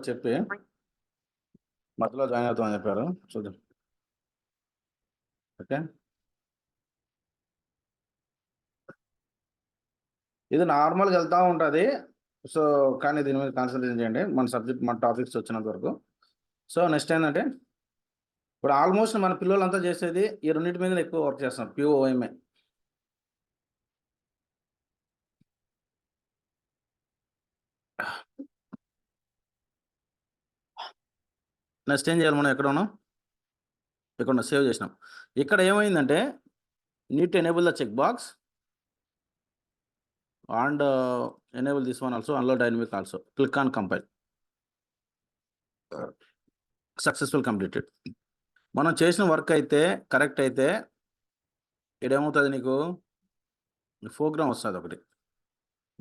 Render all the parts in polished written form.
చెప్పి మధ్యలో జాయిన్ అవుతామని చెప్పారు. చూద్దాం. ఓకే, ఇది నార్మల్గా వెళ్తూ ఉంటుంది. సో కానీ దీని మీద కాన్సన్ట్రేషన్ చేయండి మన సబ్జెక్ట్ మన టాపిక్స్ వచ్చినంత వరకు. సో నెక్స్ట్ ఏంటంటే ఇప్పుడు ఆల్మోస్ట్ మన పిల్లలంతా చేసేది ఈ రెండింటి మీద ఎక్కువ వర్క్ చేస్తాం, పిఓఎంఏ. నెక్స్ట్ ఏం చేయాలి, మనం ఎక్కడ ఉన్నాం, ఇక్కడ సేవ్ చేసినాం. ఇక్కడ ఏమైందంటే need to enable the check box and enable this one also, unload dynamic also. Click on compile. Successful completed. మనం చేసిన వర్క్ అయితే కరెక్ట్ అయితే ఇదేమవుతుంది, నీకు ప్రోగ్రామ్ వస్తుంది ఒకటి.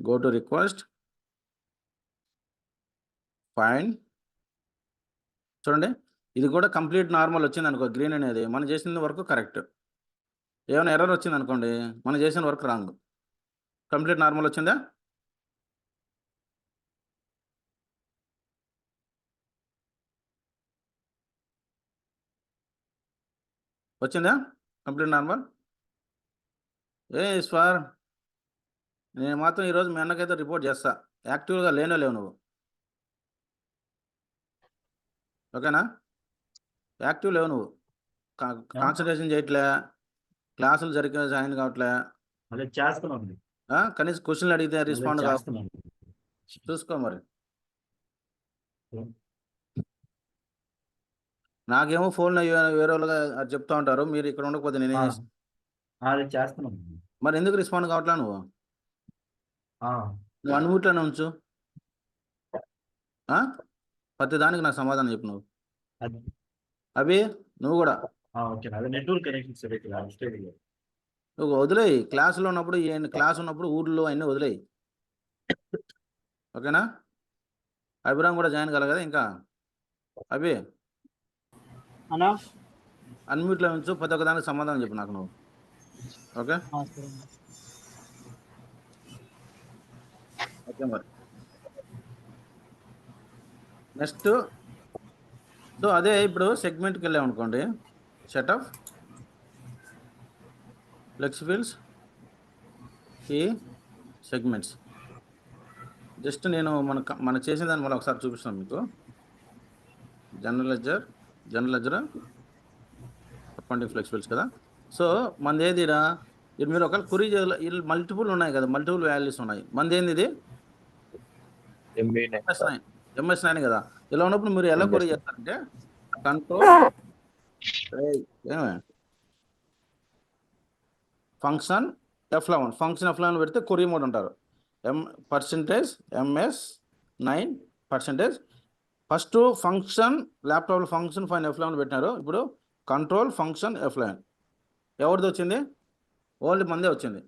Go to request, find. చూడండి, ఇది కూడా కంప్లీట్ నార్మల్ వచ్చింది అనుకో, గ్రీన్ అనేది మనం చేసిన వర్క్ కరెక్ట్. ఏమైనా ఎర్రర్ వచ్చింది అనుకోండి, మనం చేసిన వర్క్ రాంగ్. కంప్లీట్ నార్మల్ వచ్చిందా? వచ్చిందా కంప్లీట్ నార్మల్? ఈశ్వర్, నేను మాత్రం ఈరోజు మీ అన్నకైతే రిపోర్ట్ చేస్తా, యాక్టివ్గా లేనో లేవు నువ్వు. ఓకేనా? యాక్టివ్ లేవు నువ్వు, కాన్సన్ట్రేషన్ చేయట్లే, క్లాసులు జరిగిన జాయిన్ కావట్లే, కనీసం క్వశ్చన్లు అడిగితే రెస్పాండ్ కావాలి. చూసుకో మరి. నాకేమో ఫోన్ వేరే వాళ్ళగా చెప్తా ఉంటారు, మీరు ఇక్కడ ఉండకపోతే నేనే చేస్తున్నాను. మరి ఎందుకు రెస్పాండ్ కావట్లే నువ్వు? నువ్వు అన్మ్యూట్లోనే ఉంచు. ప్రతి దానికి నాకు సమాధానం చెప్పు నువ్వు. అవి నువ్వు కూడా నువ్వు వదిలేయి, క్లాసులో ఉన్నప్పుడు క్లాస్ ఉన్నప్పుడు ఊర్లో అన్నీ వదిలేయి. ఓకేనా? అభిరామ్ కూడా జాయిన్ కాలే కదా ఇంకా. అభి అన్మ్యూట్లో ఉంచు, ప్రతి ఒక్క దానికి సమాధానం చెప్పు నాకు నువ్వు. ఓకే ఓకే మరి. నెక్స్ట్ సో అదే ఇప్పుడు సెగ్మెంట్కి వెళ్ళాం అనుకోండి, సెటప్ ఫ్లెక్సిబుల్స్ ఈ సెగ్మెంట్స్. జస్ట్ నేను మన చేసిన దాన్ని మళ్ళీ ఒకసారి చూపిస్తాను మీకు. జనరల్ లెడ్జర్ అకౌంటింగ్ ఫ్లెక్సిబుల్స్ కదా. సో మనది ఏదిరా, ఇది మీరు ఒకవేళ కురీ మల్టిపుల్ ఉన్నాయి కదా, మల్టిపుల్ వాల్యూస్ ఉన్నాయి. మనది ఏంది ఇది? MS9 కదా. ఇలా ఉన్నప్పుడు మీరు ఎలా కురీ చేస్తారంటే control function F11, function F11 పెడితే కొరీ మోడ్ అంటారు. MS9%. ఫస్ట్ ఫంక్షన్ ల్యాప్టాప్లో ఫంక్షన్ ఫైన్ F11 పెట్టినారు. ఇప్పుడు కంట్రోల్ ఫంక్షన్ F11 ఎవరిది వచ్చింది? ఓన్లీ మందే వచ్చింది.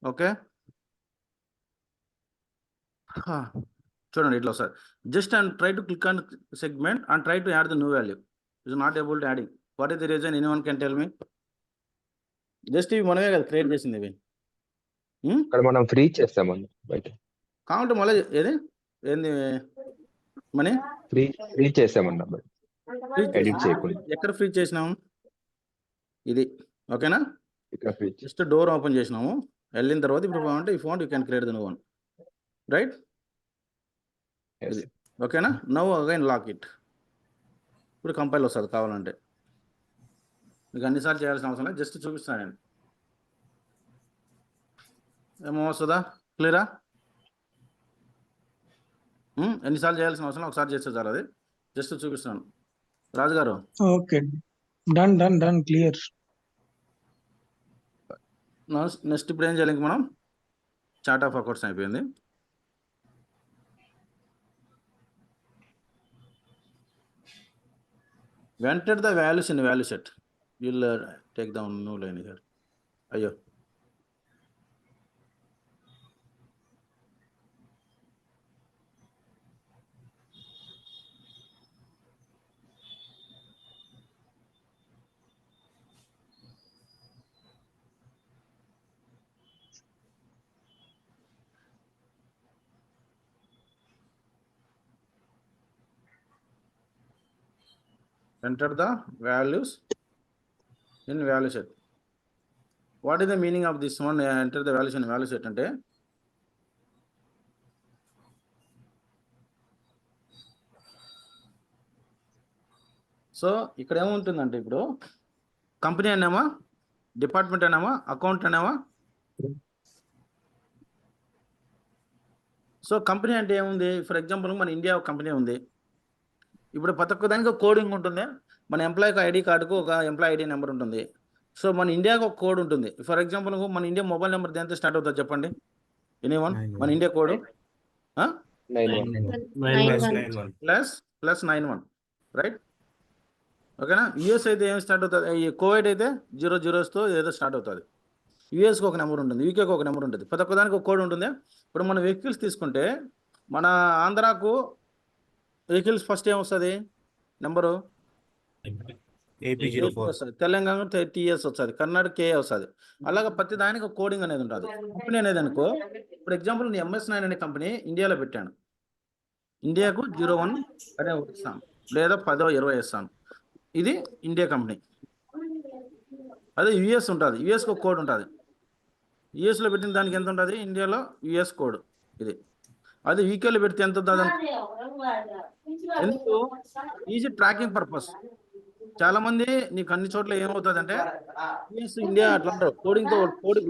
ఓకే చూడండి ఇట్లా వస్తుంది. Just and try to click on segment and try to add the new value. Is not able to adding. What is the reason? Anyone can tell me? Just ఇవి మనమే కదా క్రియేట్ చేసింది ఇవి. మనం ఫ్రీ చేస్తామండి బయట. కావాలంటే మళ్ళీ ఏది ఏంది మనీ ఫ్రీ చేసామన్నా బట్ ఫ్రీ ఎడిట్ చేయకుండా ఎక్కడ ఫ్రీ చేసినాము ఇది ఓకేనా ఇక్కడ ఫ్రీ జస్ట్ డోర్ ఓపెన్ చేసినాము వెళ్ళిన తర్వాత ఇప్పుడు అంటే if want you can create the new one right ఇది ఓకేనా నవ్ అగైన్ లాక్ ఇట్ ఇప్పుడు కంపైల్ వస్తుంది కావాలంటే మీకు అన్నిసార్లు చేయాల్సిన అవసరం లేదు జస్ట్ చూపిస్తాను నేను ఏమో వస్తుందా క్లియరా ఎన్నిసార్లు చేయాల్సిన అవసరం ఒకసారి చేస్తే చాలు అది జస్ట్ చూపిస్తాను రాజుగారు ఓకే డన్ క్లియర్. నెక్స్ట్ ఇప్పుడు ఏం చేయాలి ఇంక మనం చార్ట్ ఆఫ్ అకౌంట్స్ అయిపోయింది venter the values in value set will take down new line here అయ్యో enter the values in value set. What is the meaning of this one? Enter the values in value set అంటే so ఇక్కడ ఏముంటుందంటే ఇప్పుడు company అన్నామా department అన్నామా account అన్నామా so company అంటే ఏముంది ఫర్ ఎగ్జాంపుల్ మన ఇండియా ఒక కంపెనీ ఉంది ఇప్పుడు ప్రతి ఒక్క దానికి ఒక కోడింగ్ ఉంటుంది మన ఎంప్లాయీకి ఐడి కార్డుకు ఒక ఎంప్లాయీ ఐడి నెంబర్ ఉంటుంది సో మన ఇండియాకి ఒక కోడ్ ఉంటుంది ఫర్ ఎగ్జాంపుల్ మన ఇండియా మొబైల్ నెంబర్ దేంతో స్టార్ట్ అవుతుంది చెప్పండి ఎనీవన్ మన ఇండియా కోడ్ +91 రైట్ ఓకేనా యుఎస్ అయితే ఏం స్టార్ట్ అవుతుంది ఈ కోవిడ్ అయితే 00తో ఏదో స్టార్ట్ అవుతుంది యుఎస్కి ఒక నెంబర్ ఉంటుంది యూకేకి ఒక నెంబర్ ఉంటుంది ప్రతి ఒక్క దానికి ఒక కోడ్ ఉంటుంది ఇప్పుడు మన వెహికల్స్ తీసుకుంటే మన ఆంధ్రాకు వెహికల్స్ ఫస్ట్ ఏం వస్తుంది నెంబరు వస్తుంది తెలంగాణ TS వస్తుంది కర్ణాటక KA వస్తుంది అలాగే ప్రతి దానికి ఒక కోడింగ్ అనేది ఉంటుంది కంపెనీ అనేది అనుకో ఫర్ ఎగ్జాంపుల్ నేను MS9 అనే కంపెనీ ఇండియాలో పెట్టాను ఇండియాకు 01 అనే ఇస్తాను లేదా 10 20 ఇస్తాను ఇది ఇండియా కంపెనీ అదే యుఎస్ ఉంటుంది యుఎస్కి ఒక కోడ్ ఉంటుంది యుఎస్లో పెట్టిన దానికి ఎంత ఉంటుంది ఇండియాలో యుఎస్ కోడ్ ఇది అది యూకేలో పెడితే ఎంత ఉంటుంది ఎందుకు ఈజీ ట్రాకింగ్ పర్పస్ చాలా మంది నీకు అన్ని చోట్ల ఏమవుతుంది అంటే యుఎస్ ఇండియా అట్లా అంటారు కోడింగ్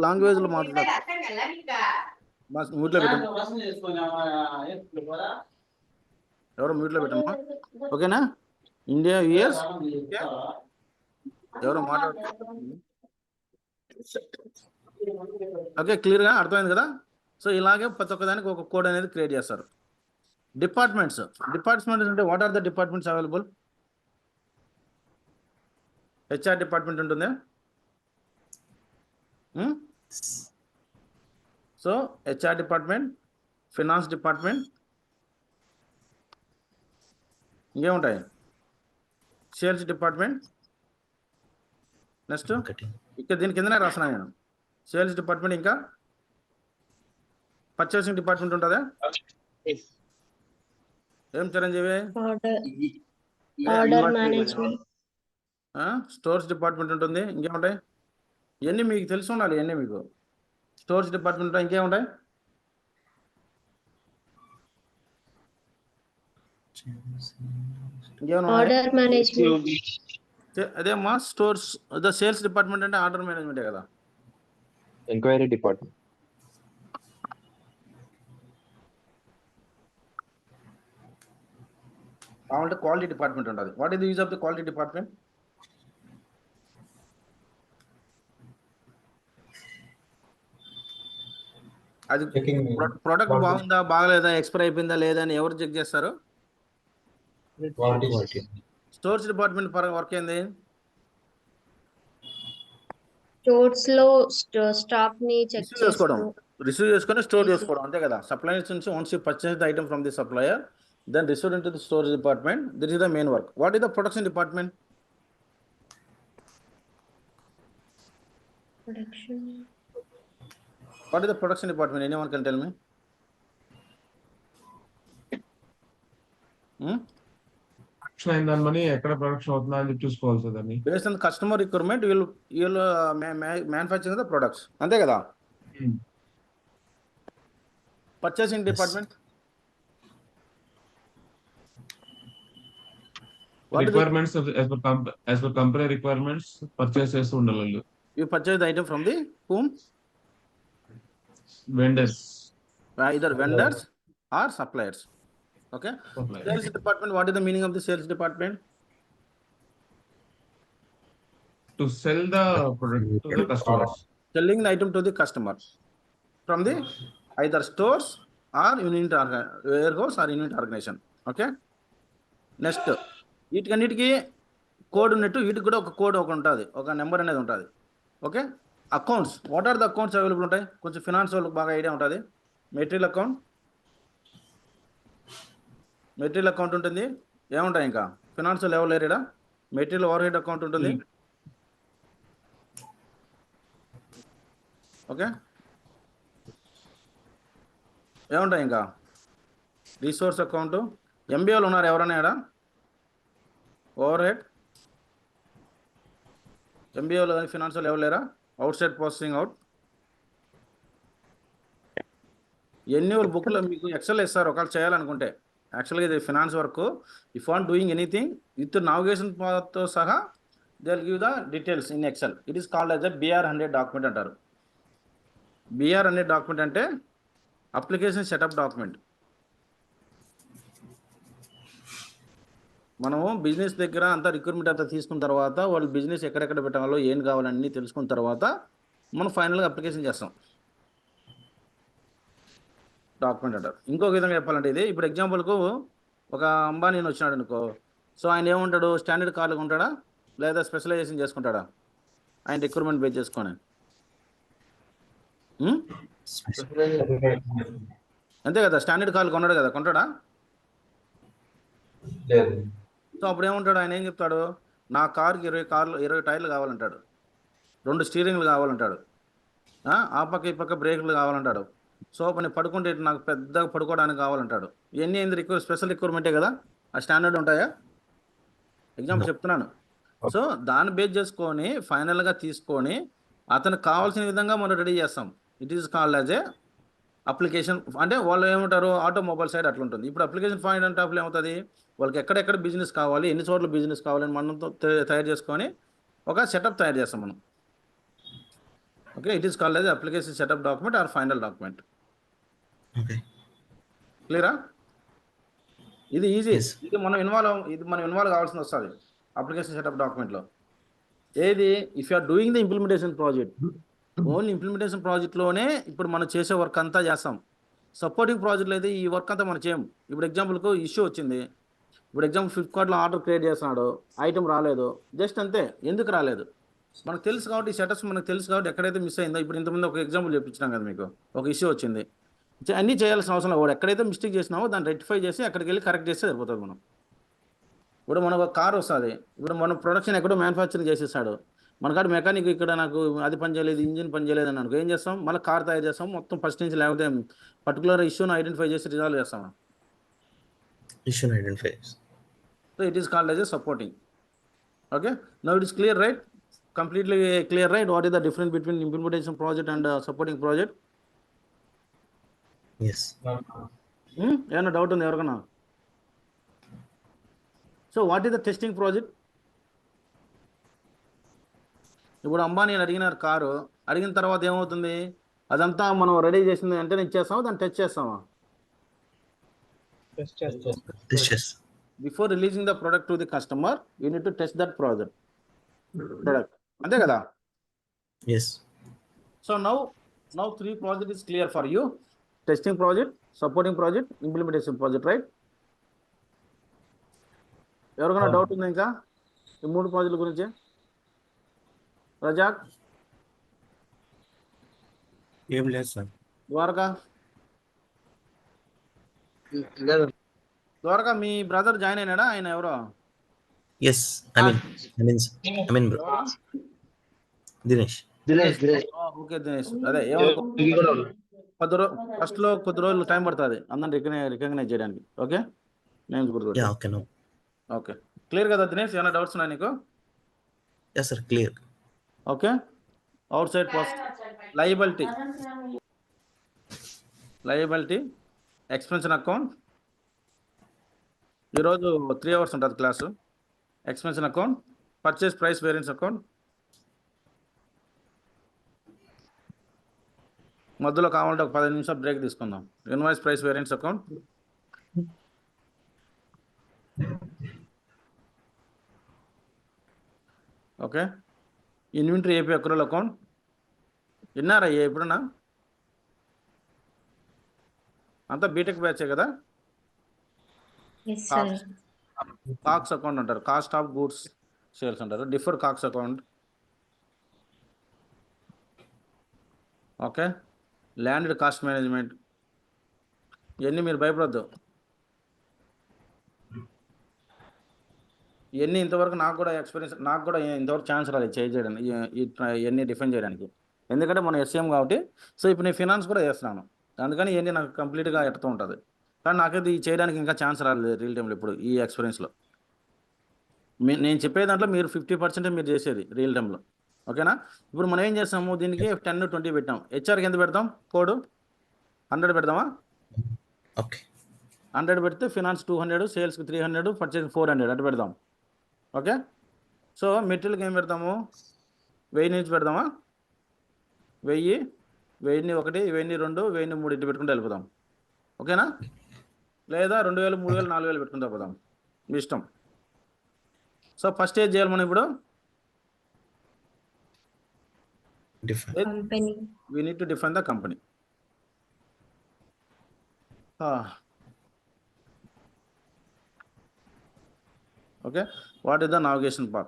లాంగ్వేజ్ లో మాట్లాడతారు మ్యూట్లో పెట్టాము ఎవరో మ్యూట్లో పెట్టామా ఓకేనా ఇండియా యుఎస్ ఎవరో మాట్లాడుతున్నారు ఓకే క్లియర్గా అర్థమైంది కదా సో ఇలాగే ప్రతి ఒక్క దానికి ఒక కోడ్ అనేది క్రియేట్ చేస్తారు డిపార్ట్మెంట్స్ అంటే what are the departments available HR department ఉంటుంది so HR department finance department ఇంకేముంటాయి సేల్స్ డిపార్ట్మెంట్ నెక్స్ట్ ఇక్కడ దీని కిందనే రాసిన నేను సేల్స్ డిపార్ట్మెంట్ ఇంకా పర్చేసింగ్ డిపార్ట్మెంట్ ఉంటుందా ఏం Chiranjeevi order management stores department ఉంటుంది ఇంకేముంటాయి ఇవన్నీ మీకు తెలిసి ఉండాలి ఇవన్నీ మీకు స్టోర్స్ డిపార్ట్మెంట్ ఉంటాయి ఇంకేముంటాయి ఆర్డర్ మేనేజ్మెంట్ అదేమ్మా స్టోర్స్ అదే సేల్స్ డిపార్ట్మెంట్ అంటే ఆర్డర్ మేనేజ్మెంటే కదా ఎంక్వైరీ డిపార్ట్మెంట్ కావాలంటే క్వాలిటీ డిపార్ట్మెంట్ ఉంటుంది what is the use of the quality department అది ప్రొడక్ట్ బాగుందా బాగలేదా ఎక్స్పైర్ అయిపోయిందా లేదా అని ఎవరు చెక్ చేస్తారు స్టోర్స్ డిపార్ట్మెంట్ వర్క్ ఏంది స్టోర్స్ లో స్టాక్ ని చెక్ రిసీవ్ చేసుకొని స్టోర్ చేసుకోవడం అంతే కదా సప్లయర్స్ నుంచి once you purchase the item from the supplier then received into the storage department this is the main work what is the production department production what is the production department anyone can tell me production అయిన దాని money ఎక్కడ production అవుతుందా అని చూసుకోవాలి sir దాన్ని. Based on customer requirement వీళ్ళు manufacturing the products, అంతే కదా. Purchasing department requirements as per company requirements purchase చేస్తూ ఉండాలి వాళ్ళు. You purchase the item from the whom, vendors. either vendors or suppliers. Okay. Sales department, what is the meaning of the sales department? To sell the product to the customers. Selling the item to the customer from the either stores or unit warehouse or unit organization. Okay. Next, వీటికన్నిటికీ code ఉన్నట్టు వీటికి కూడా ఒక code ఒక ఉంటుంది, ఒక number అనేది ఉంటుంది. Okay. Accounts, what are the accounts available ఉంటాయి? కొంచెం ఫినాన్స్ వాళ్ళకి బాగా ఐడియా ఉంటుంది. మెటీరియల్ అకౌంట్, మెటీరియల్ అకౌంట్ ఉంటుంది. ఏముంటాయి ఇంకా finance level area? Material overhead account ఉంటుంది. ఓకే. ఏముంటాయి ఇంకా? Resource account. ఎంబీఓలు ఉన్నారు ఎవరైనా ఇక్కడ? ఓవర్ హెడ్ ఎంబీఓలు కానీ ఫినాన్షియల్ ఎవరు లేరా? Outside processing out. Annual బుక్లో మీకు ఎక్సెల్ ఇస్తారు ఒకవేళ చేయాలనుకుంటే. యాక్చువల్గా ఇది finance work. If on doing anything with navigation తో సహా they will give the details in Excel. It is called as a BR100 document అంటారు. BR100 డాక్యుమెంట్ అంటే అప్లికేషన్ సెటప్ డాక్యుమెంట్. మనము బిజినెస్ దగ్గర అంతా రిక్రూట్మెంట్ అంతా తీసుకున్న తర్వాత వాళ్ళు బిజినెస్ ఎక్కడెక్కడ పెట్టాలో ఏం కావాలన్నీ తెలుసుకున్న తర్వాత మనం ఫైనల్గా అప్లికేషన్ చేస్తాం. డాక్యుమెంట్ అంటారు. ఇంకొక విధంగా చెప్పాలంటే ఇది ఇప్పుడు ఎగ్జాంపుల్కు ఒక అంబానీ వచ్చినాడు అనుకో. సో ఆయన ఏముంటాడు? స్టాండర్డ్ కార్డుగా ఉంటాడా లేదా స్పెషలైజేషన్ చేసుకుంటాడా? ఆయన రిక్రూట్మెంట్ బేస్ చేసుకొని అంతే కదా. స్టాండర్డ్ కార్లు కొన్నాడు కదా, కొంటాడా? సో అప్పుడు ఏముంటాడు? ఆయన ఏం చెప్తాడు? నా కార్కి 20 టైర్లు కావాలంటాడు, 2 స్టీరింగ్లు కావాలంటాడు, ఆ పక్క ఈ పక్క బ్రేకులు కావాలంటాడు. సో పని పడుకుంటే నాకు పెద్దగా పడుకోవడానికి కావాలంటాడు. ఇవన్నీ ఏంది? స్పెషల్ రిక్వైర్మెంటే కదా. ఆ స్టాండర్డ్ ఉంటాయా? ఎగ్జాంపుల్ చెప్తున్నాను. సో దాన్ని బేస్ చేసుకొని ఫైనల్గా తీసుకొని అతనికి కావాల్సిన విధంగా మనం రెడీ చేస్తాం. It is called as a application. అంటే వాళ్ళు ఏమంటారు? ఆటోమొబైల్ సైడ్ అట్లా ఉంటుంది. ఇప్పుడు అప్లికేషన్ ఫైండ్ అండ్ టాప్లో ఏమవుతుంది? వాళ్ళకి ఎక్కడెక్కడ బిజినెస్ కావాలి, ఎన్ని చోట్ల బిజినెస్ కావాలని మనతో తయారు చేసుకొని ఒక సెటప్ తయారు చేస్తాం మనం. Okay. It is called as application setup document or final document. క్లియరా? ఇది ఈజీ. ఇది మనం ఇన్వాల్వ్ కావాల్సి వస్తుంది అప్లికేషన్ సెటప్ డాక్యుమెంట్లో. ఏది? If you are doing the implementation project, only implementation ప్రాజెక్ట్లోనే ఇప్పుడు మనం చేసే వర్క్ అంతా చేస్తాం. సపోర్టింగ్ ప్రాజెక్ట్లో అయితే ఈ వర్క్ అంతా మనం చేయం. ఇప్పుడు ఎగ్జాంపుల్కు ఇష్యూ వచ్చింది. ఇప్పుడు ఎగ్జాంపుల్ ఫ్లిప్కార్ట్లో ఆర్డర్ క్రియేట్ చేస్తున్నాడు, ఐటమ్ రాలేదు, జస్ట్ అంతే. ఎందుకు రాలేదు మనకు తెలుసు కాబట్టి, ఈ సెటప్స్ మనకు తెలుసు కాబట్టి ఎక్కడైతే మిస్ అయిందో. ఇప్పుడు ఇంతకుముందు ఒక ఎగ్జాంపుల్ చెప్పించినాం కదా మీకు. ఒక ఇష్యూ వచ్చింది, అన్నీ చేయాల్సిన అవసరం లేదు. ఎక్కడైతే మిస్టేక్ చేసినామో దాన్ని రెక్టిఫై చేసి అక్కడికి వెళ్ళి కరెక్ట్ చేస్తే సరిపోతుంది. మనం ఇప్పుడు మనకు ఒక కార్ వస్తుంది. ఇప్పుడు మనం ప్రొడక్షన్ ఎక్కడో మ్యానుఫ్యాక్చరింగ్ చేసేస్తాడు, మనకాడ మెకానిక్ ఇక్కడ నాకు అది పని చేయలేదు, ఇంజిన్ పని చేయలేదు అని అనుకో. ఏం చేస్తాం? మళ్ళీ కార్ తయారు చేస్తాం మొత్తం ఫస్ట్ నుంచి. లేకపోతే పర్టికులర్ ఇష్యూని ఐడెంటిఫై చేసి రిజాల్వ్ చేస్తాం. Issue identify. So it is called as a supporting. Okay. Now it is clear, right? Completely clear, right? What is the difference between implementation project and supporting project? Yes. ఏమన్నా doubt ఉంది ఎవరికన్నా? So what is the testing project? ఇప్పుడు అంబానీ అడిగినారు car, అడిగిన తర్వాత ఏమవుతుంది? అదంతా మనం రెడీ చేసింది వెంటనే ఇచ్చేస్తామా, దాన్ని టెస్ట్ చేస్తామా? This yes. Before releasing the product to the customer, you need to test that product. అంతే కదా? Yes. So now 3 project is clear for you. Testing project, supporting project, implementation project, right? ఎవరికైనా doubt ఉందా ఇంకా ఈ 3 ప్రాజెక్టుల గురించి? రజాక్, ఏం లేదు సార్. ద్వారకా, ద్వారకా మీ బ్రదర్ జాయిన్ అయినాడా? ఆయన ఎవరో? Yes. I mean bro. Dinesh. Okay Dinesh. అదే ఫస్ట్ లో కొద్ది రోజులు టైం పడుతుంది అందరిని రికగ్నైజ్ చేయడానికి. ఓకే. నేమ్స్ గుర్తుపెట్టు. Yeah, okay, no. Okay, clear కదా దినేష్? ఏమైనా డౌట్స్ ఉన్నాయి నీకు? Yes, sir, clear. Okay, outside post liability, expansion account. ఈరోజు 3 hours ఉంటుంది క్లాసు. Expansion account, purchase price variance account, మధ్యలో కావాలంటే ఒక 15 నిమిషాలు బ్రేక్ తీసుకుందాం. Invoice price variance account, okay. Inventory AP accrual account. విన్నారా ఎప్పుడన్నా? అంతా బీటెక్ బ్యాచే కదా. Yes, sir. కాక్స్ అకౌంట్ అంటారు, కాస్ట్ ఆఫ్ గూడ్స్ సేల్స్ అంటారు, defer COGS account. Okay, land cost management. ఇవన్నీ మీరు భయపడద్దు. ఇవన్నీ ఇంతవరకు నాకు కూడా ఇంతవరకు ఛాన్స్ రాలేదు చేయడానికి, ఇవన్నీ డిఫెండ్ చేయడానికి. ఎందుకంటే మనం ఎస్ఎం కాబట్టి. సో ఇప్పుడు నేను ఫినాన్స్ కూడా చేస్తున్నాను, అందుకని ఇవన్నీ నాకు కంప్లీట్గా ఎడుతూ ఉంటుంది. కానీ నాకైతే ఇది చేయడానికి ఇంకా ఛాన్స్ రాలేదు రియల్ టైంలో ఇప్పుడు ఈ ఎక్స్పీరియన్స్లో. నేను చెప్పే దాంట్లో మీరు 50% మీరు చేసేది రియల్ టైంలో. ఓకేనా? ఇప్పుడు మనం ఏం చేస్తాము, దీనికి 10, 20 పెట్టాం. హెచ్ఆర్కి ఎంత పెడతాం? కోడ్ 100 పెడదామా? Okay. 100 పెడితే ఫినాన్స్ 200, సేల్స్కి 300, పర్చేస్ 400 అటు పెడదాం. ఓకే. సో మెటీరియల్కి ఏం పెడతాము? 1000 నుంచి పెడదామా? 1000, 1001, 1002, 1003 ఇటు పెట్టుకుంటూ వెళ్ళిపోదాం. ఓకేనా? లేదా 2000, 3000, 4000 పెట్టుకుంటూ పోదాం, మీ ఇష్టం. సో ఫస్ట్ ఏం చేయాలి మనం ఇప్పుడు? Different. Company. We need to define the company. Okay, what is the navigation part?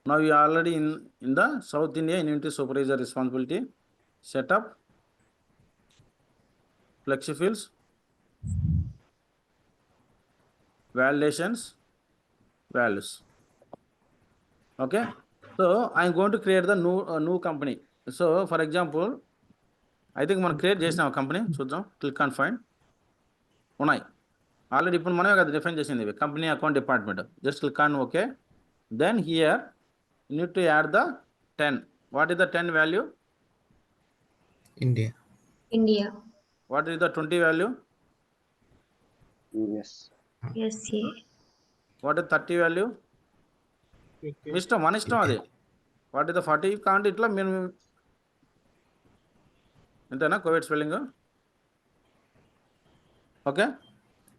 Now we are already in the South India Inventory Supervisor responsibility, setup, flexi fields, validations, values. Okay, so I am going to create the new company. So for example, I think మనం create చేసిన company చూద్దాం. Click on find. ఉన్నాయి already, ఇప్పుడు మనమే కదా define చేసింది company account department. Just click on okay. Then here you need to add the 10. What is the 10 value? India. India. What is the 20 value? USA. What is 30 value? మీ ఇష్టం, మన ఇష్టం అది. What is the 40? కావండి ఇట్లా మేము ఎంతైనా Covid spelling. Okay,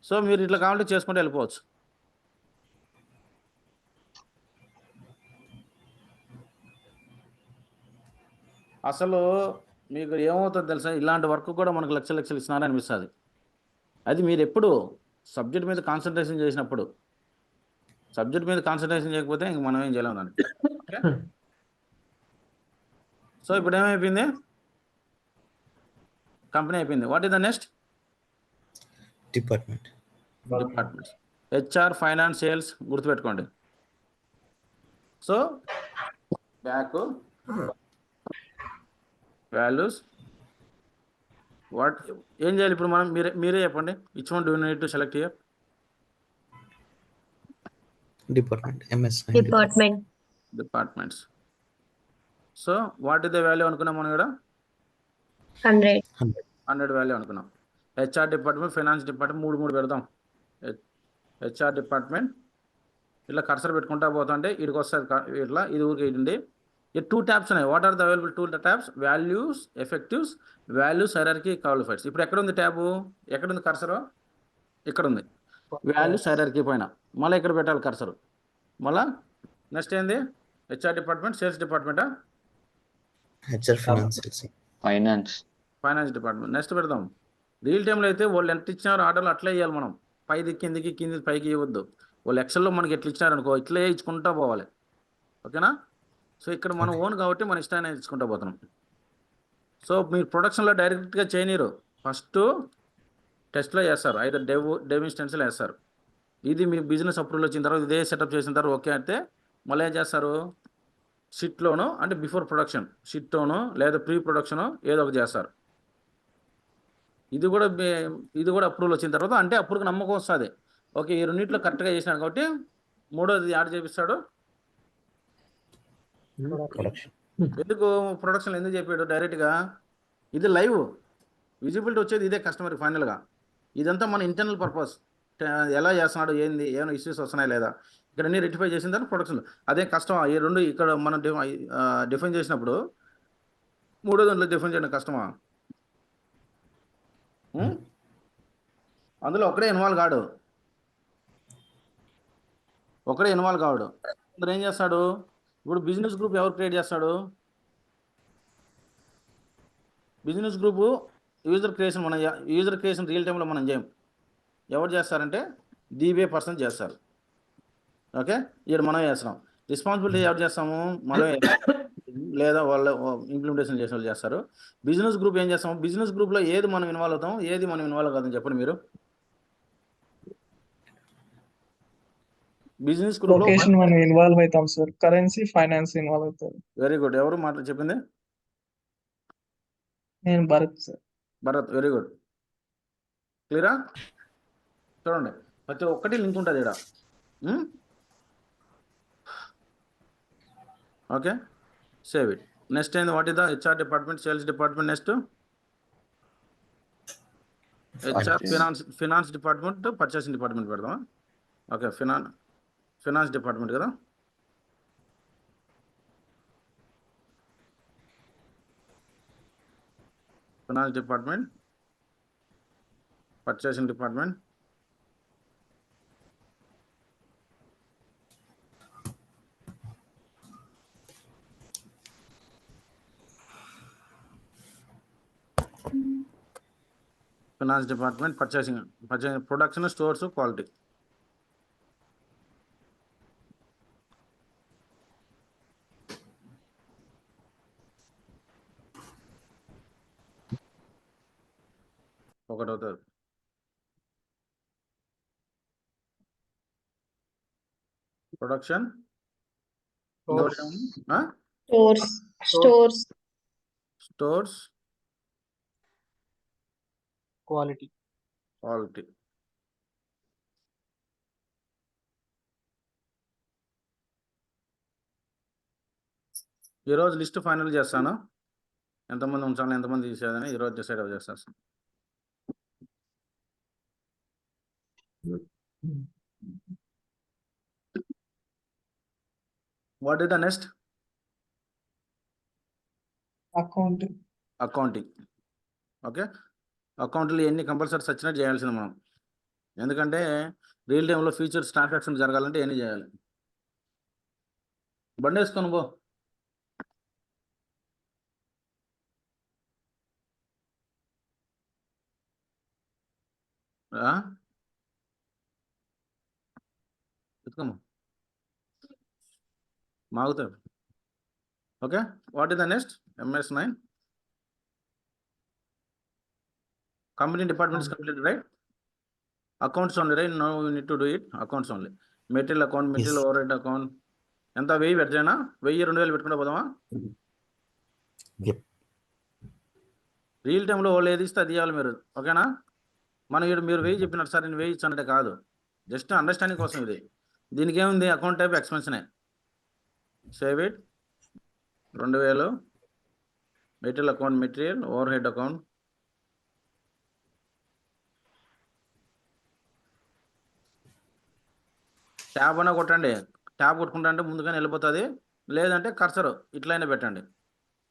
so మీరు ఇట్లా కావాలంటే చేసుకుంటూ వెళ్ళిపోవచ్చు. అసలు మీకు ఏమవుతుందో తెలుసా, ఇలాంటి వర్క్ కూడా మనకు లక్షలు ఇస్తున్నారని అనిపిస్తుంది. అది మీరు ఎప్పుడు సబ్జెక్ట్ మీద కాన్సన్ట్రేషన్ చేసినప్పుడు. సబ్జెక్ట్ మీద కాన్సన్ట్రేషన్ చేయకపోతే ఇంక మనం ఏం చేయలేము దానికి. సో ఇప్పుడు ఏమైపోయింది? కంపెనీ అయిపోయింది. What is the next? Department. Departments. HR, finance, sales గుర్తుపెట్టుకోండి. సో బ్యాక్, వాల్యూస్, వాట్ ఏం చేయాలి ఇప్పుడు మనం? మీరే చెప్పండి. Which one do need to select here? Department. MS. Department. Departments. So what is the value అనుకున్నాం మనం ఇక్కడ? 100. 100 వాల్యూ అనుకున్నాం. హెచ్ఆర్ డిపార్ట్మెంట్, ఫైనాన్స్ డిపార్ట్మెంట్, మూడు పెడదాం. హెచ్ఆర్ డిపార్ట్మెంట్ ఇట్లా కర్సర్ పెట్టుకుంటా పోతుంటే ఇటుకు వస్తుంది ఇట్లా. ఇది ఊరికి ఇదండి. ఈ 2 tabs ఉన్నాయి. What are the available 2 tabs? Values, effectives, values, hierarchy, qualifiers. ఇప్పుడు ఎక్కడ ఉంది ట్యాబు? ఎక్కడ ఉంది కర్సరు? ఇక్కడ ఉంది. వాల్యూస్ హైరార్కీ పైన. మళ్ళీ ఇక్కడ పెట్టాలి కర్సరు. మళ్ళీ నెక్స్ట్ ఏంది? హెచ్ఆర్ డిపార్ట్మెంట్, సేల్స్ డిపార్ట్మెంటా? HR Finance. Finance department. Next పెడదాం. రియల్ టైంలో అయితే వాళ్ళు ఎంత ఇచ్చినారో ఆర్డర్లు అట్లే ఇవ్వాలి మనం. పైది కిందికి, కింది పైకి ఇవ్వద్దు. వాళ్ళు ఎక్సెల్లో మనకి ఎట్లా ఇచ్చినారనుకో ఇట్లే ఇచ్చుకుంటా పోవాలి. ఓకేనా? సో ఇక్కడ మనం ఓన్ కాబట్టి మన ఇష్టాన్ని ఇచ్చుకుంటా పోతున్నాం. సో మీరు ప్రొడక్షన్లో డైరెక్ట్గా చేయనీరు. ఫస్ట్ టెస్ట్లో చేస్తారు, అయితే డెవ్ ఇన్స్టెన్స్లో వేస్తారు. ఇది మీ బిజినెస్ అప్రూవల్ వచ్చిన తర్వాత ఇదే సెటప్ చేసిన తర్వాత ఓకే అంటే మళ్ళీ ఏం చేస్తారు? షిట్లోనో అంటే బిఫోర్ ప్రొడక్షన్ షిట్లోనో లేదా ప్రీ ప్రొడక్షనో ఏదో ఒకటి చేస్తారు. ఇది కూడా అప్రూవల్ వచ్చిన తర్వాత అంటే అప్పుడు నమ్మకం వస్తుంది. ఓకే, ఈ రెండింటిలో కరెక్ట్గా చేసినాడు కాబట్టి మూడోది యాడ్ చేపిస్తాడు. Production. ఎందుకు ప్రొడక్షన్ ఎందుకు చెప్పాడు డైరెక్ట్గా? ఇది లైవ్ విజిబిలిటీ వచ్చేది ఇదే కస్టమర్ ఫైనల్గా. ఇదంతా మన ఇంటర్నల్ పర్పస్, ఎలా చేస్తున్నాడు, ఏంది, ఏమైనా ఇష్యూస్ వస్తున్నాయి లేదా, ఇక్కడ అన్ని రెక్టిఫై చేసిన తర్వాత ప్రొడక్షన్. అదే కష్టం. ఈ రెండు ఇక్కడ మనం డిఫైన్ చేసినప్పుడు మూడో దాంట్లో డిఫైన్ చేయడం కష్టమా? అందులో ఒకడే ఇన్వాల్వ్ కాడు, అందరూ ఏం చేస్తాడు? ఇప్పుడు బిజినెస్ గ్రూప్ ఎవరు క్రియేట్ చేస్తాడు? Business group user creation real టైంలో మనం చేయం. ఎవరు చేస్తారంటే DBA పర్సన్ చేస్తారు. ఓకే, ఇక్కడ మనం చేస్తున్నాం. రెస్పాన్సిబిలిటీ ఎవరు చేస్తాము? మనమే, లేదా వాళ్ళ ఇంప్లిమెంటేషన్ చేసిన వాళ్ళు చేస్తారు. బిజినెస్ గ్రూప్ ఏం చేస్తాము? బిజినెస్ గ్రూప్లో ఏది మనం ఇన్వాల్వ్ అవుతాం, ఏది మనం ఇన్వాల్వ్ కాదని చెప్పండి మీరు. బిజినెస్ గ్రూప్లో లొకేషన్ మనం ఇన్వాల్వ్ అవుతాం సార్, కరెన్సీ ఫైనాన్స్ ఇన్వాల్వ్ అవుతారు. Very good. ఎవరు మాట చెప్పింది? నేను Bharat sir. Bharat, very good. క్లియరా? చూడండి, ప్రతి ఒక్కటి లింక్ ఉంటుంది ఇక్కడ. Okay, save it. నెక్స్ట్ ఏంది? What is the HR department, sales department. Next HR, finance department, purchasing department పెడదామా? ఓకే, ఫినాన్స్ డిపార్ట్మెంట్ కదా. Finance department, purchasing department, finance department, purchasing, production, stores, quality. ఒకటి అవుతుంది. Production, stores, quality. ఈరోజు list final చేస్తాను. ఎంతమంది ఉంచాలి, ఎంతమంది తీసేయాలని ఈరోజు డిసైడ్ చేస్తాను. What is the next? Accounting. Okay, అకౌంట్లో ఎన్ని కంపల్సరీ సచ్చినట్టు చేయాల్సింది మనం. ఎందుకంటే రియల్ టైంలో ఫ్యూచర్స్ ట్రాన్సాక్షన్ జరగాలంటే ఎన్ని చేయాలి. బండి వేసుకొని పో. ఎత్తుకోమా, మాగుతాడు. Okay, what is the next? MS9 company department is completed, right? Accounts only, right? Now we need to do it. Accounts only. Material account, material Yes. overhead account. ఎంత 1000 పెట్టేనా? 1000-2000 పెట్టుకుంటా పోదామా? Yep. రియల్ టైంలో వాళ్ళు ఏది ఇస్తే అది ఇవ్వాలి మీరు. ఓకేనా? మనం ఇక్కడ మీరు 1000 చెప్పినట్టు సార్ నేను 1000 ఇచ్చానంటే కాదు, జస్ట్ అండర్స్టాండింగ్ కోసం ఇది. దీనికి ఏముంది? అకౌంట్ టైప్ ఎక్స్పెన్షనే. Save it. 2000 material account, material overhead account. Tab అన్నా కొట్టండి. ట్యాబ్ కొట్టుకుంటా అంటే ముందుగానే వెళ్ళిపోతుంది. లేదంటే కర్సర్ ఇట్లయినా పెట్టండి,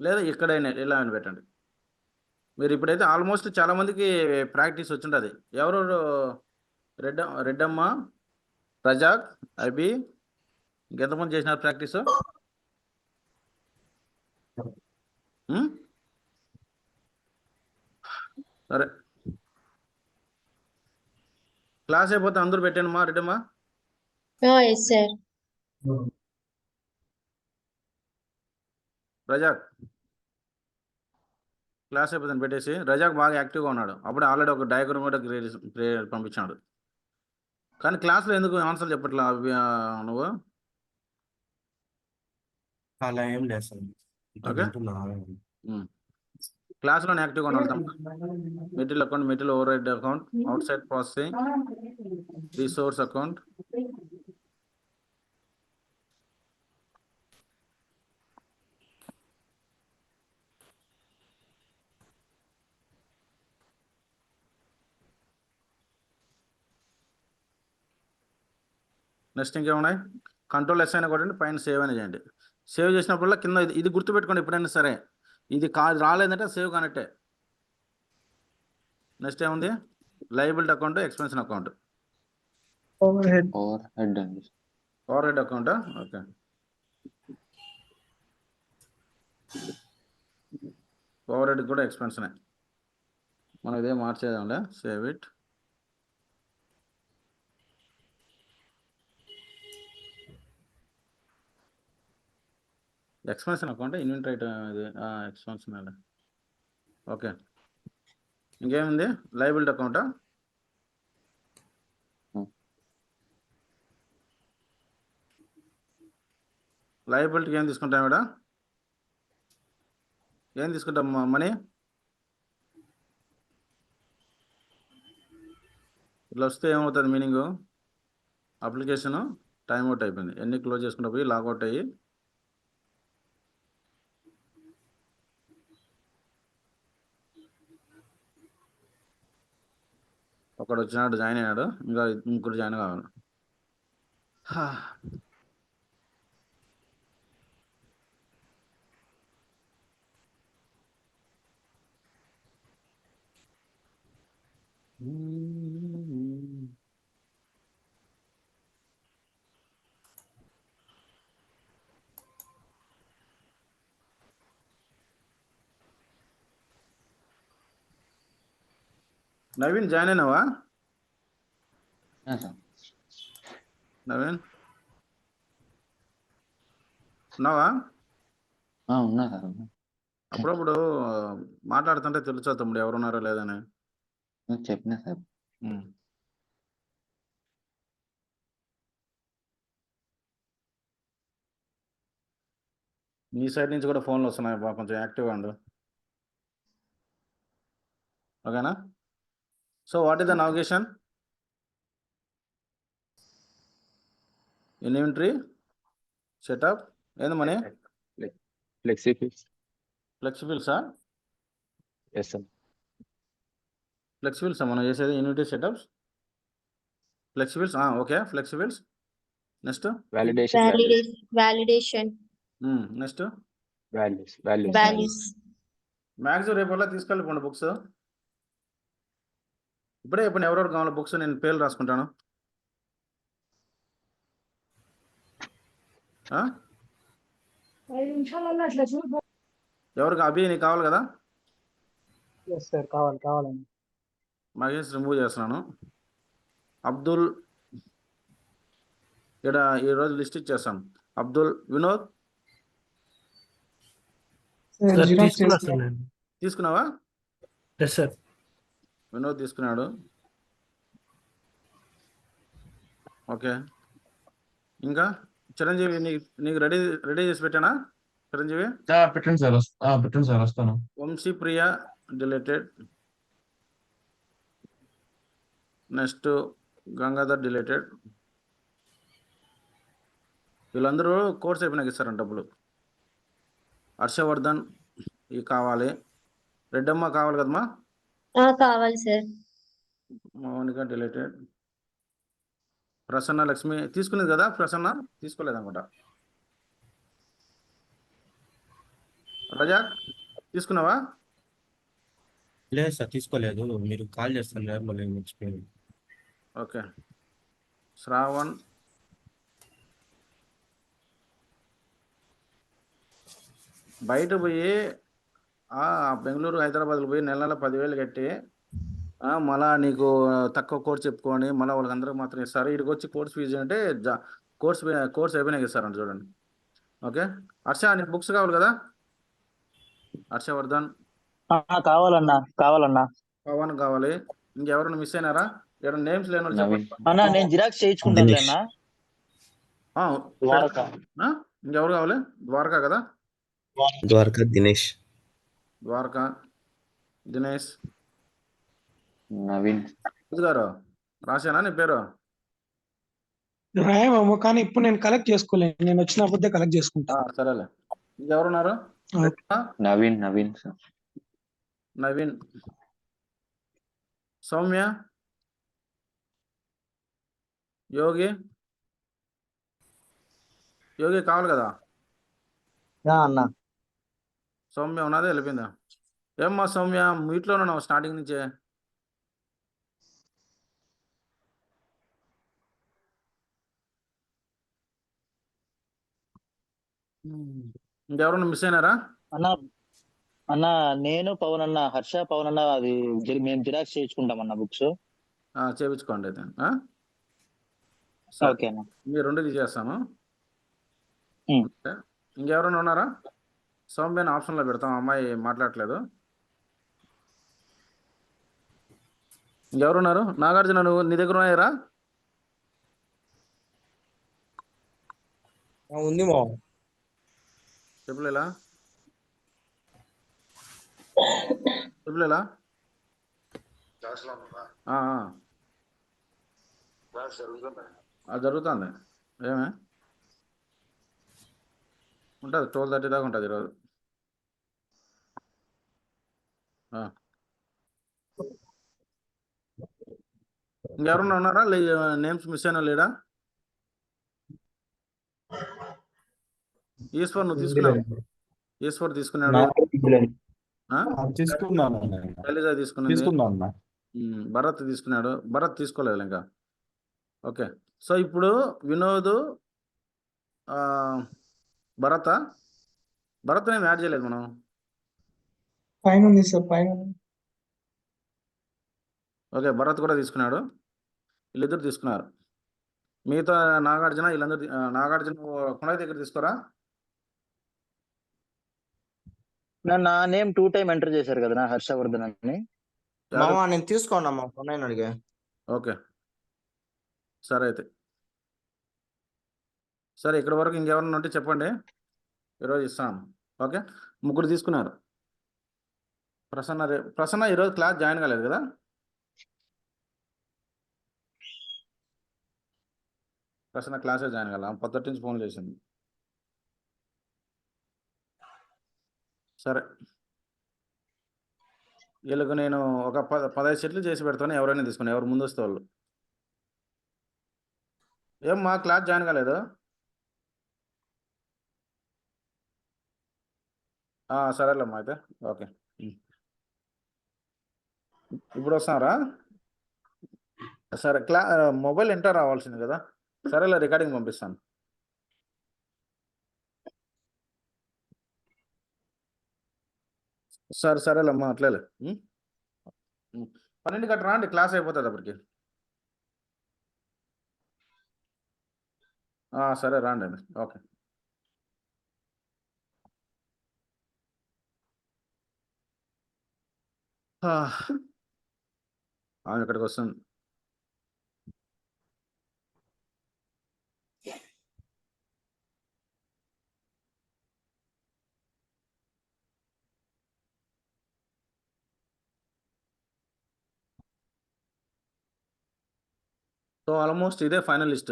లేదా ఇక్కడైనా ఇలా అయినా పెట్టండి. మీరు ఇప్పుడైతే ఆల్మోస్ట్ చాలామందికి ప్రాక్టీస్ వచ్చింటుంది. ఎవరు? రెడ్డమ్మ, రజాక్, అబి, ఇంకెంతమంది చేసినారు ప్రాక్టీస్? సరే, క్లాస్ అయిపోతే అందరూ పెట్టండి మా. రెడ్డమ్మా, Yes, sir. రజాక్ క్లాస్ అయిపోతుంది పెట్టేసి. రజాక్ బాగా యాక్టివ్గా ఉన్నాడు. అప్పుడు ఆల్రెడీ ఒక డయాగ్రామ్ కూడా పంపించాడు. కానీ క్లాస్లో ఎందుకు ఆన్సర్ చెప్పట్లా నువ్వు? అలా ఏం లేదు సార్. ఓకే, క్లాస్లోనే యాక్టివ్గా ఉండాలి. Material account, material overhead account, out side processing, resource account, next ఇంకేమున్నాయి? కంట్రోల్ ఎస్ అయినా కొట్టండి, పైన సేవ్ అని చేయండి. సేవ్ చేసినప్పుడల్లా కింద ఇది గుర్తుపెట్టుకోండి ఎప్పుడైనా సరే. ఇది రాలేదంటే సేవ్ కానట్టే. నెక్స్ట్ ఏముంది? Liability account, expansion account, Overhead. Overhead అండి. ఓవర్ హెడ్ అకౌంటా? ఓకే. ఓవర్ హెడ్ కూడా ఎక్స్పెన్షనే. మనం ఇదే మార్చేద్దాంలే. Save it. Expansion account, inventory ఇది ఎక్స్పెన్షన్. ఓకే. ఇంకేముంది? లయబిలిటీ అకౌంటా? లయబిలిటీకి ఏం తీసుకుంటాం ఇక్కడ? ఏం తీసుకుంటాం మనీ? ఇట్లా వస్తే ఏమవుతుంది మీనింగ్? అప్లికేషన్ టైం అవుట్ అయిపోయింది. ఎన్ని క్లోజ్ చేసుకుంటా పోయి లాగౌట్ అయ్యి ఒకడు వచ్చినాడు, జాయిన్ అయినాడు, ఇంకా ఇంకోటి జాయిన్ కావాలి. నవీన్ జాయిన్ అయినావా? నవీన్ ఉన్నావా? ఉన్నా సార్. అప్పుడప్పుడు మాట్లాడుతుంటే తెలుసా తమ్ముడు ఎవరున్నారో లేదని? చెప్పినా సార్. నీ సైడ్ నుంచి కూడా ఫోన్లు వస్తున్నాయి, బాగా కొంచెం యాక్టివ్గా ఉండు. ఓకేనా? So what is the navigation? Inventory setup ఏంది మనీ? ఫ్లెక్సిబిల్స్. ఫ్లెక్సిబిల్సా? Yes sir. ఫ్లెక్సిబిల్సా మనం చేసేది? Inventory setups, flexibles. Okay, flexibles. Next validation. Validation. Next values. Values. మ్యాక్స్ రేపల్లా తీసుకెళ్ళిపోండి బుక్స్. ఇప్పుడే చెప్పండి ఎవరెవరు కావాలి బుక్స్, నేను పేర్లు రాసుకుంటాను. ఎవరికి? అభి నీకు కావాలి కదా? Yes, sir. కావాలండి. మహేష్ రిమూవ్ చేస్తున్నాను. అబ్దుల్ ఇక్కడ ఈరోజు లిస్ట్ ఇచ్చేస్తాం. అబ్దుల్. వినోద్ Sir, xerox చేసుకున్నాను. తీసుకున్నావా? Yes, sir. వినోద్ తీసుకున్నాడు. ఓకే. ఇంకా చిరంజీవి నీకు రెడీ చేసి పెట్టానా? చిరంజీవి పెట్టండి సార్, వస్తాను. వంశీ ప్రియ డిలేటెడ్. Next Gangadhar dilated. వీళ్ళందరూ కోర్స్ అయిపోయినాక ఇస్తారంట డబ్బులు. హర్షవర్ధన్ ఇవి కావాలి. రెడ్డమ్మ కావాలి కదమ్మా? కావాలి సార్. మౌనిక డిలేటెడ్. ప్రసన్న లక్ష్మి తీసుకునేది కదా? ప్రసన్న తీసుకోలేదనుకుంటా. రజాక్ తీసుకున్నావా? లేదు సార్, తీసుకోలేదు. మీరు కాల్ చేస్తాను మళ్ళీ మర్చిపోయాను. ఓకే. శ్రావణ్. బయట పోయి బెంగళూరు హైదరాబాద్లో పోయి నెల 10,000 కట్టి మళ్ళా నీకు తక్కువ కోర్స్ చెప్పుకొని మళ్ళీ వాళ్ళకి అందరికి మాత్రం ఇస్తారు. ఇక్కడికి వచ్చి కోర్స్ ఫీజు అంటే కోర్స్ అయిపోయినాక ఇస్తారంట చూడండి. ఓకే. హర్ష నీకు బుక్స్ కావాలి కదా? హర్షవర్ధన్. కావాలన్నా. పవన్ కావాలి. ఇంకెవరైనా మిస్ అయినారా? ఎవరైనా నేమ్స్ లేని వాళ్ళు నవీన్. చెప్పండి. అన్నా నేను జిరాక్స్ చేయించుకుంటాను అన్నా. ఇంకెవరు కావాలి? ద్వారకా కదా? ద్వారకా దినేష్. ద్వారకా. దినేష్ నవీన్ రాజు గారు రాశానా నీ పేరు? రాయమేమో కానీ ఇప్పుడు నేను కలెక్ట్ చేసుకోలేను, నేను వచ్చినప్పుడే కలెక్ట్ చేసుకుంటా. సరేలే. ఇంకెవరున్నారు? ఓకే. నవీన్ నవీన్ సార్. నవీన్, సౌమ్య, యోగి. యోగి కావాలి కదా? అన్న సౌమ్య ఉన్నది, వెళ్ళిపోయిందా? ఏమ్మా సౌమ్య, మీట్లోనే ఉన్నావు స్టార్టింగ్ నుంచే. ఇంకెవరన్నా మిస్ అయినారా? అన్న అన్న నేను పవన్ అన్న, హర్ష పవన్ అన్న, అది మేము జిరాక్స్ చేయించుకుంటాం అన్న బుక్స్. చేపించుకోండి అయితే. సరే, ఓకే అన్న. మీరు రెండుకి చేస్తాను. ఉమ్. ఇంకెవరైనా ఉన్నారా? సౌమ్యని ఆప్షన్లో పెడతాం, అమ్మాయి మాట్లాడట్లేదు. ఇంకెవరున్నారు? నాగార్జున, నువ్వు నీ దగ్గర ఉన్నాయరా? ఉంది మా చెప్పులేలా? చెప్పులేలా? జరుగుతుంది. ఏమే ఉంటుంది, 12:30 దాకా ఉంటుంది ఈరోజు. ఇంకెవరన్నా ఉన్నారా? నేమ్స్ మిస్ అయినా లేడా? ఈశ్వర్ నువ్వు తీసుకున్నావు? ఈశ్వర్ తీసుకున్నాడు, శైలజ తీసుకున్నాడు, భరత్ తీసుకున్నాడు. భరత్ తీసుకోలేదు ఇంకా. ఓకే, సో ఇప్పుడు వినోద్, భరత్ ఏం యాడ్ చేయలేదు మనం. పైన ఉంది సార్, పైన. ఓకే, భరత్ కూడా తీసుకున్నాడు, వీళ్ళిద్దరు తీసుకున్నారు. మిగతా నాగార్జున వీళ్ళందరూ నాగార్జున కొనై దగ్గర తీసుకోరా? నా నేమ్ 2 టైం ఎంటర్ చేశారు కదా నా, హర్షవర్ధన్ అని. మామ నేను తీసుకోండి మా కొన్నాను అడిగా. ఓకే, సరే అయితే. సరే, ఇక్కడ వరకు ఇంకెవరన్నా ఉంటే చెప్పండి, ఈరోజు ఇస్తాను. ఓకే, 3 తీసుకున్నారు. ప్రసన్న ఈరోజు క్లాస్ జాయిన్ కాలేదు కదా? ప్రసన్న క్లాసే జాయిన్ కాల, పొద్దుటి నుంచి ఫోన్ చేసింది. సరే, వీళ్ళకు నేను ఒక 15 సెట్లు చేసి పెడతాను, ఎవరైనా తీసుకుని, ఎవరు ముందు వస్తే వాళ్ళు. ఏం మా క్లాస్ జాయిన్ కాలేదు? సరేలేమ్మా అయితే. ఓకే, ఇప్పుడు వస్తారా? సరే, మొబైల్ ఎంటర్ రావాల్సింది కదా? సరేలే, రికార్డింగ్ పంపిస్తాను. సరేలేమ్మా, అట్లేలే. 12 గంటల రాండి, క్లాస్ అయిపోతుంది అప్పటికి. సరే రాండి. ఓకే, ఇక్కడికి వస్తుంది. సో ఆల్మోస్ట్ ఇదే ఫైనల్ లిస్ట్.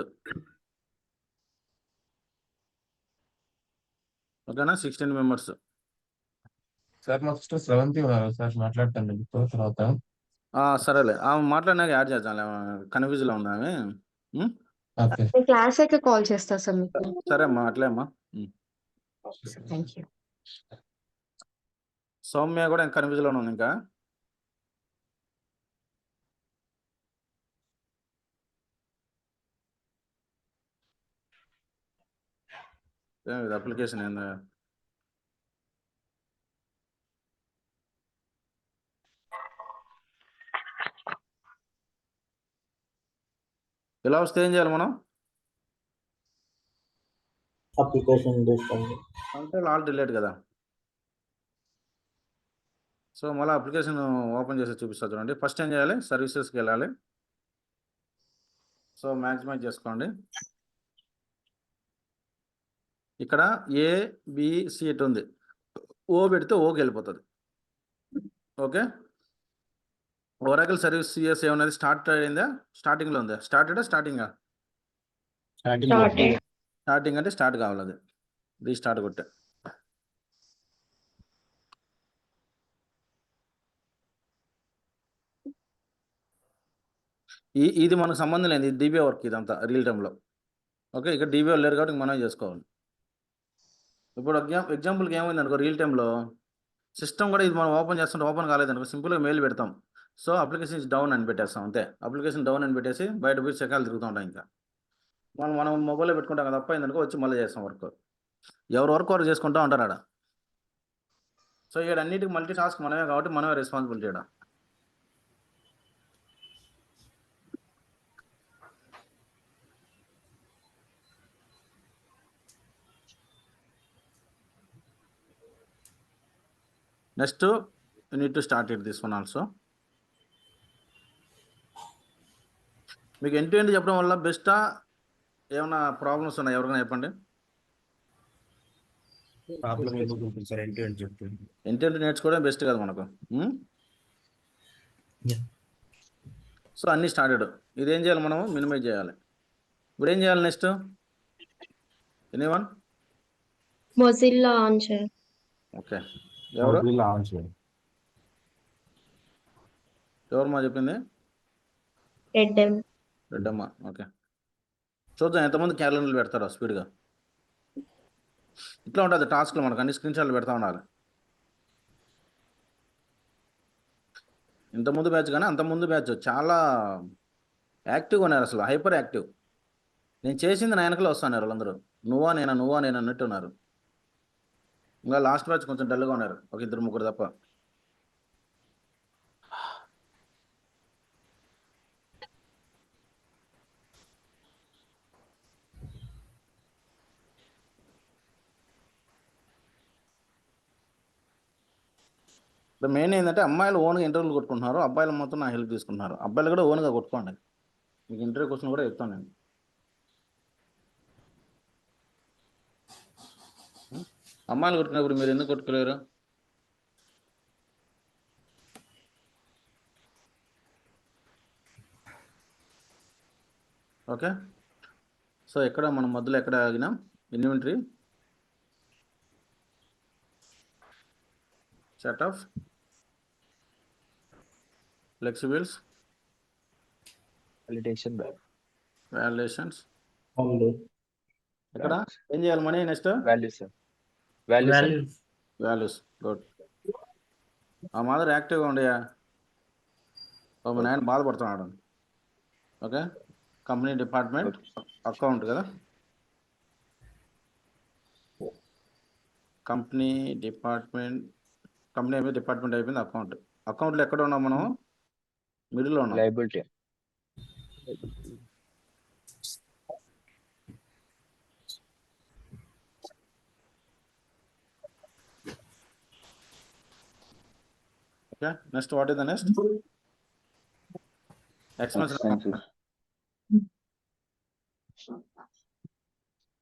ఓకేనా? 16 మెంబర్స్. సార్ మా సిస్టర్ స్రవంతి ఉన్నారు సార్, మాట్లాడతాను మీతో తర్వాత. సరేలే, మాట్లాడినాక యాడ్ చేద్దాం, కన్ఫ్యూజ్లో ఉందామే. ఓకే క్లాస్ అయితే కాల్ చేస్తా సార్ మీకు. సరే అమ్మా, అట్లే అమ్మా. Thank you. సౌమ్య కూడా కన్ఫ్యూజ్లో ఉంది ఇంకా. ఇది అప్లికేషన్ ఏందా? ఇలా వస్తే ఏం చేయాలి మనం? అప్లికేషన్ అంటే ఆల్ డిలీట్ కదా. సో మళ్ళీ అప్లికేషన్ ఓపెన్ చేసి చూపిస్తా చూడండి. ఫస్ట్ ఏం చేయాలి? సర్వీసెస్కి వెళ్ళాలి. సో మ్యాక్సిమైజ్ చేసుకోండి. ఇక్కడ ఏబిసి ఉంది, ఓ పెడితే ఓకి వెళ్ళిపోతుంది. ఓకే, ఒరాకిల్ సర్వీస్ సిఎస్ ఏమన్నది స్టార్ట్ అయిందా, స్టార్టింగ్లో ఉందా? స్టార్టెడా స్టార్టింగా? Starting Started. స్టార్టింగ్ అంటే స్టార్ట్ కావాలి, అది రీస్టార్ట్ కొట్టే. ఇది మనకు సంబంధం లేదు, ఇది డీబీఓ వర్క్ ఇదంతా రియల్ టైంలో. ఓకే, ఇక్కడ డీబీఓ లేరు కాబట్టి మనమే చేసుకోవాలి. ఇప్పుడు ఎగ్జాంపుల్కి ఏమైంది అనుకో, రియల్ టైంలో సిస్టమ్ కూడా ఇది మనం ఓపెన్ చేస్తుంటే ఓపెన్ కాలేదనుకో, సింపుల్గా మెయిల్ పెడతాం. సో అప్లికేషన్ డౌన్ అని పెట్టేస్తాం అంతే. అప్లికేషన్ డౌన్ అని పెట్టేసి బయట పోయి చెకాలు తిరుగుతూ ఉంటాం. ఇంకా మనం మొబైల్లో పెట్టుకుంటాం కదా, తప్ప అయిందనుకో వచ్చి మళ్ళీ చేస్తాం వర్క్. ఎవరు వర్క్ వరకు చేసుకుంటూ ఉంటారు ఆడ. సో ఇక్కడ అన్నిటికీ మల్టీ టాస్క్ మనమే కాబట్టి మనమే రెస్పాన్సిబిలిటీ చేయడం. Next you need to start it this one also. మీకు ఎండ్ టు ఎండ్ చెప్పడం వల్ల బెస్టా, ఏమైనా ప్రాబ్లమ్స్ ఉన్నాయి ఎవరికైనా చెప్పండి. ప్రాబ్లం ఎందుకు ఉంటుంది సార్? ఎండ్ టు ఎండ్ చెప్తుంది. ఎండ్ టు ఎండ్ నేర్చుకోవడం బెస్ట్ కదా మనకు. Yeah. సో అన్నీ స్టార్టెడ్. ఇదేం చేయాలి, మనము మినిమైజ్ చేయాలి. ఇప్పుడు ఏం చేయాలి next? Anyone? Mozilla on share. Okay, ఎవరు launch. ఎవరు మా చెప్పింది? Redem. రెడ్డమ్మ. ఓకే, చూద్దాం ఎంతమంది క్యాలెండర్లు పెడతారో స్పీడ్గా. ఇట్లా ఉంటుంది టాస్క్లో, మనకు అన్ని స్క్రీన్ షాట్లు పెడతా ఉండాలి. ఇంతకుముందు బ్యాచ్ కానీ అంతకుముందు బ్యాచ్ చాలా యాక్టివ్గా ఉన్నారు, అసలు హైపర్ యాక్టివ్. నేను చేసింది నా వెనకలో వస్తున్నారు వాళ్ళందరూ, నువ్వా నేను అన్నట్టు ఉన్నారు. ఇంకా లాస్ట్ బ్యాచ్ కొంచెం డల్గా ఉన్నారు, ఒక ఇద్దరు ముగ్గురు తప్ప. మెయిన్ ఏంటంటే అమ్మాయిలు ఓన్గా ఇంటర్వ్యూలు కొట్టుకుంటున్నారు, అబ్బాయిలు మొత్తం నా హెల్ప్ తీసుకుంటున్నారు. అబ్బాయిలు కూడా ఓన్గా కొట్టుకోండి. మీకు ఇంటర్వ్యూ క్వశ్చన్ కూడా చెప్తాను నేను. అమ్మాయిలు కొట్టుకున్నప్పుడు మీరు ఎందుకు కొట్టుకోలేరు? ఓకే, సో ఎక్కడ మనం మొదలు ఎక్కడ ఆగినాం? Inventory, set of flexibles, valuations. ఎక్కడ ఏం చేయాలి మనీ? Next values sir. Values. Values. Good. ఆ మాదిరి యాక్టివ్గా ఉండయా? మా నాయన బాధపడుతున్నాడు. ఓకే, కంపెనీ డిపార్ట్మెంట్ అకౌంట్ కదా, కంపెనీ డిపార్ట్మెంట్ అయిపోయింది. అకౌంట్లో ఎక్కడ ఉన్నాం మనం? మిడిల్లో ఉన్నాం. Liability. Okay, next what is the next? Expenses.